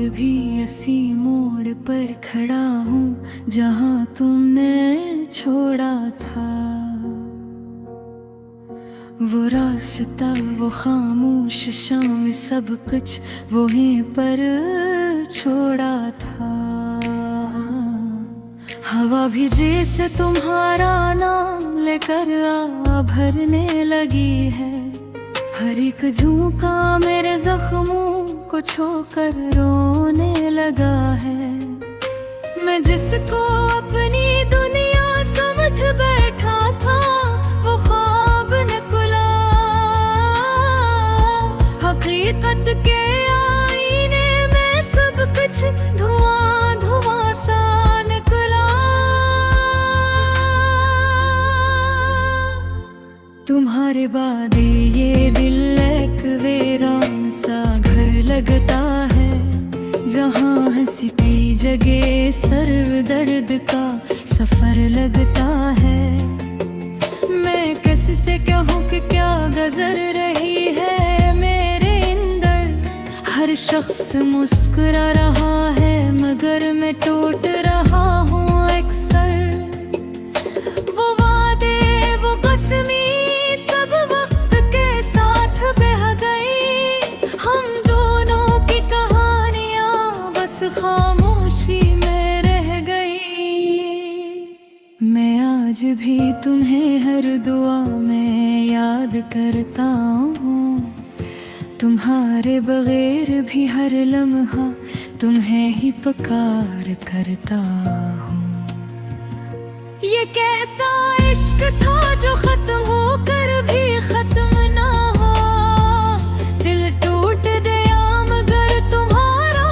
भी इसी मोड़ पर खड़ा हूँ जहाँ तुमने छोड़ा था। वो रास्ता, वो खामोश शाम, सब कुछ वहीं पर छोड़ा था। हवा भी जैसे तुम्हारा नाम लेकर आ भरने लगी है। हर एक झोंका मेरे जख्मों को छोकर रोने लगा है। मैं जिसको अपनी दुनिया समझ बैठा था वो ख्वाब निकला। हकीकत के आईने में सब कुछ धुआं धुआं सा निकला। तुम्हारे बाद ये दिल एक वीरान सा घर लगता है, जहाँ हंसी की जगह सर दर्द का सफर लगता है। मैं किससे कहूँ कि क्या गुजर रही है मेरे अंदर। हर शख्स मुस्कुरा रहा है मगर मैं टूट रहा हूँ अक्सर। वो वादे, वो कसमी सब वक्त के साथ बह गई। हम दोनों की कहानियां बस खामोशी में रह गई। मैं आज भी तुम्हें हर दुआ में याद करता हूँ। तुम्हारे बगैर भी हर लम्हा तुम्हें ही पुकार करता हूँ। ये कैसा इश्क था जो खत्म होकर भी खत्म ना हो। दिल टूट गया मगर तुम्हारा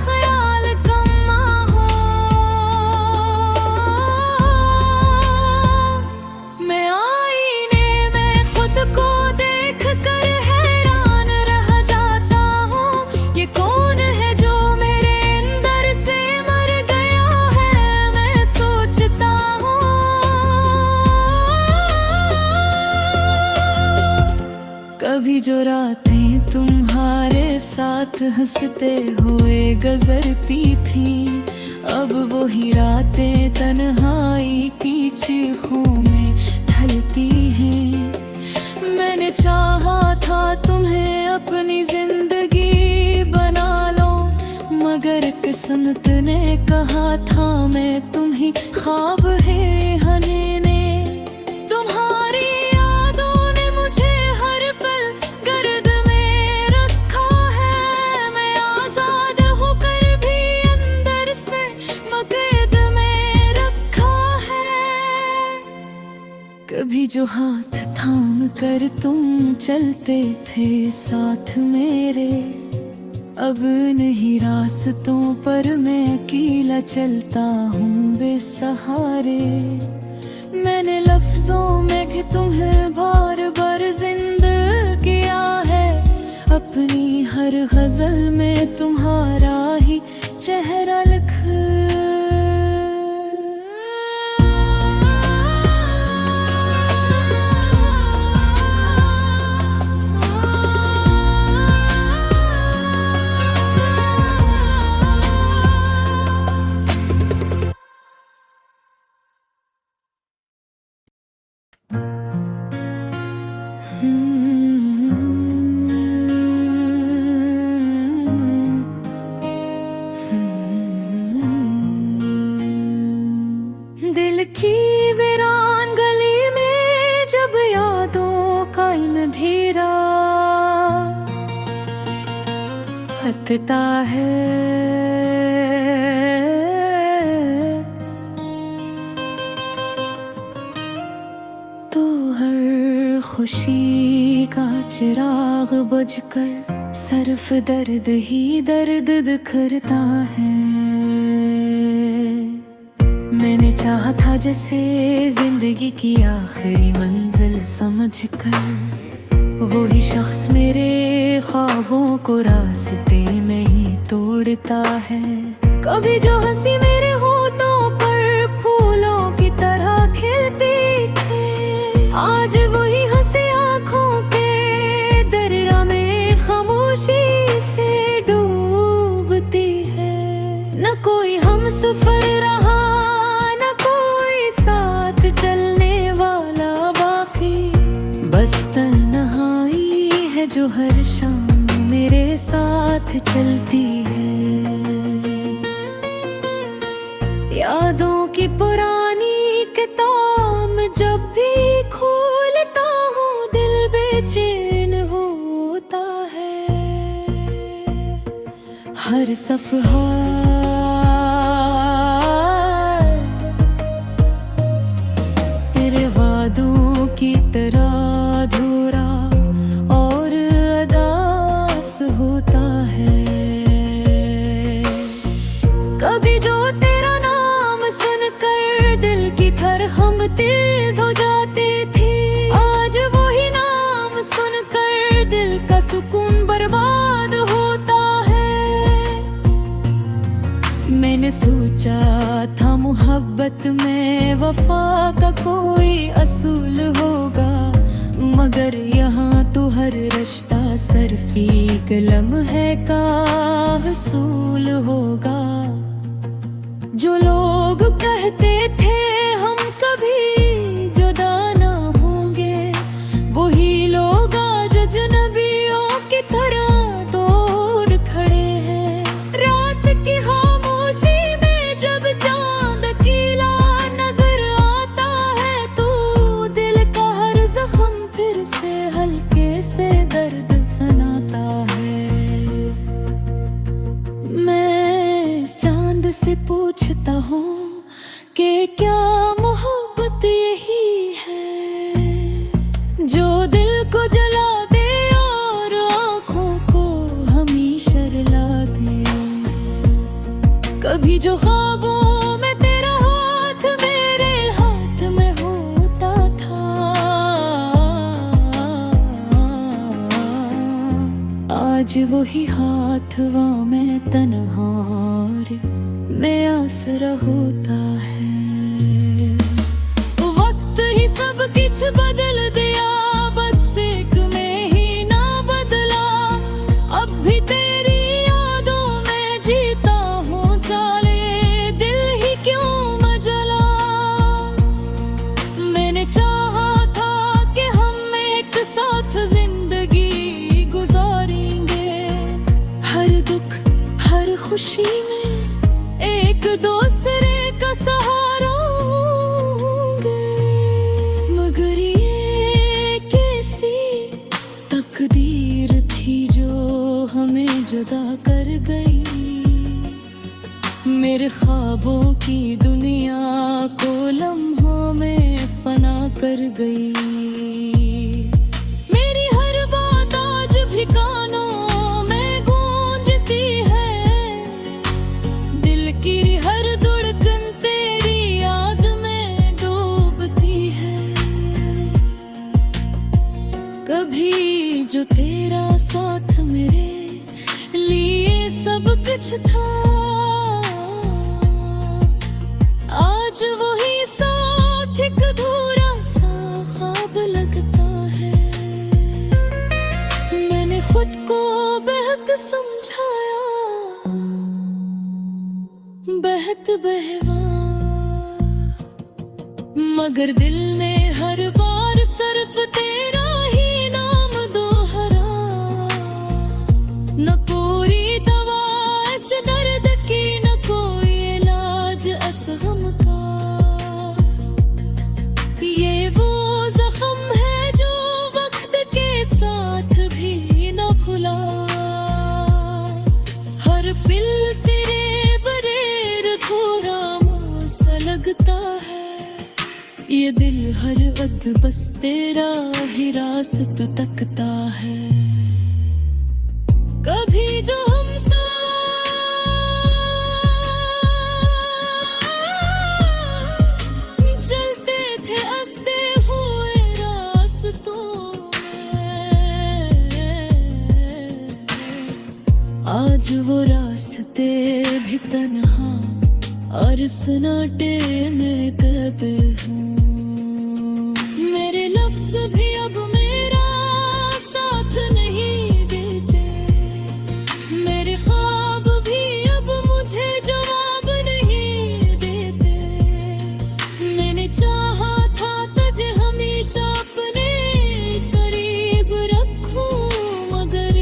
ख्याल कम ना हो। मैं आईने में खुद को देख कर हैरान रह जाता हूँ। ये कौन है जो मेरे अंदर से मर गया है, मैं सोचता हूँ। कभी जो रातें तुम्हारे साथ हंसते हुए गुजरती थी, अब वही रातें तन्हाई की चीखों में ढलती हैं। मैंने चाहा था तुम्हें अपनी जिंदगी बना लो, मगर किस्मत ने कहा था मैं तुम्ही ख्वाब है हनेने। तुम्हारी यादों ने मुझे हर पल गर्द में रखा है। मैं आजाद होकर भी अंदर से मकैद में रखा है। कभी जो हाथ थाम कर तुम चलते थे साथ मेरे, अब नहीं रास्तों पर मैं अकेला चलता हूँ बेसहारे। मैंने लफ्जों में कि तुम्हें बार बार जिंदा किया है। अपनी हर गजल में तुम्हारा ही चेहरा लिख। दिल की वीरान गली में जब यादों का अंधेरा हटता है, तो हर खुशी का चिराग बुझकर सिर्फ दर्द ही दर्द दिखरता है। मैंने चाहा था जैसे जिंदगी की आखिरी मंजिल समझकर, वही शख्स मेरे ख्वाबों को रास्ते में ही तोड़ता है। कभी जो हंसी मेरे होठों पर फूलों की तरह खिलती थी, आज वही हंसी आंखों के दरिया में खामोशी से डूबती है। साथ चलती है। यादों की पुरानी किताब जब भी खोलता हूँ दिल बेचैन होता है। हर सफ़हा तेरे वादों की तरह अधूरा और अदास होता है। कभी जो तेरा नाम सुनकर दिल की धड़कन तेज हो जाती थी, आज वही नाम सुनकर दिल का सुकून बर्बाद होता है। मैंने सोचा था मोहब्बत में वफा का कोई असूल होगा, मगर यहाँ तो हर रिश्ता सर्फी कलम है का हसूल होगा। जो लोग कहते थे हम कभी जुदा ना होंगे, वही लोग आज अजनबियों की तरह दूर खड़े हैं। रात की खामोशी में जब चांद अकेला नजर आता है, तो दिल का हर जख्म फिर से हल्के से दर्द सनाता है। मैं इस चांद से पूछता हूँ कि क्या मोहब्बत यही है जो दिल को जला दे और आँखों को हमेशा रुला दे। कभी जो ख्वाबों में तेरा हाथ मेरे हाथ में होता था, आज वही हाथ वहाँ में तन्हा में आसरा होता है। वक्त ही सब कुछ बदल दिया, बस एक में ही ना बदला। अब भी तेरी यादों में जीता हूँ, चाले दिल ही क्यों मचला। मैंने चाहा था कि हम एक साथ जिंदगी गुजारेंगे, हर दुख हर खुशी में एक दूसरे का सहारा होंगे। मगर ये कैसी तकदीर थी जो हमें जुदा कर गई। मेरे ख्वाबों की दुनिया को लम्हों में फना कर गई। मेरी हर बात आज भी कानों में गूंजती है, दिल की हर धड़कन तेरी याद में डूबती है। कभी जो तेरा साथ मेरे लिए सब कुछ था, आज वही साथ एक अधूरा सा ख्वाब लगता है। मैंने खुद को बेहद समझाया, बहत बहवा, मगर दिल ने हर बार सिर्फ तेरा ही नाम दोहरा। न कोई दवा इस दर्द की, न कोई इलाज इस गम का। ये वो जख्म है जो वक्त के साथ भी न भुला। हर पिल तेरे लगता है, ये दिल हर वक्त बस तेरा ही रास्ता तकता है। कभी जो हम चलते थे हंसते हुए रास्तों में, आज वो रास्ते भी तन्हा और सन्नाटे में कैद हूँ। मेरे लफ्ज़ भी अब मेरा साथ नहीं देते, मेरे ख्वाब भी अब मुझे जवाब नहीं देते। मैंने चाहा था तुझे हमेशा अपने करीब रखूं, मगर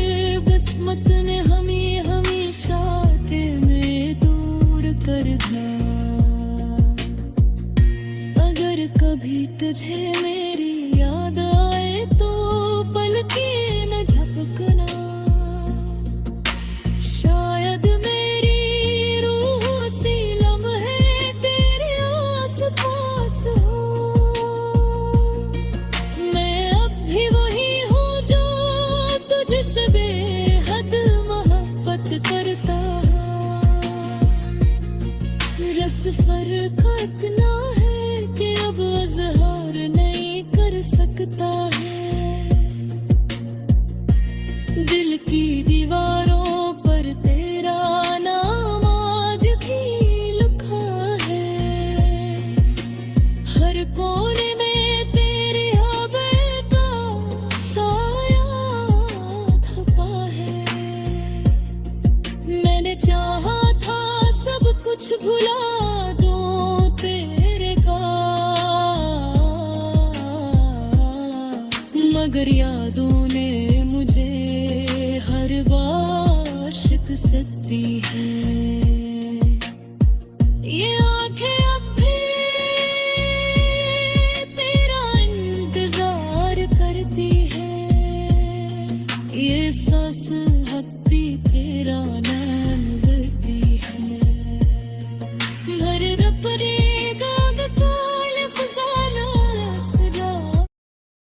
किस्मत ने हमें रस फर्क इतना है कि अब अजहार नहीं कर सकता है। दिल की दीवारों पर तेरा नाम आज भी लिखा है। हर कोने में तेरे हबे का साया छुपा है। मैंने चाहा था सब कुछ भुला दूं तेरे का, मगर यादों ने मुझे हर बार शिकस्ती है। ये आंखें अब भी तेरा इंतजार करती है। ये सांस हत्ती तेरा नाम लेती है। भर रब रे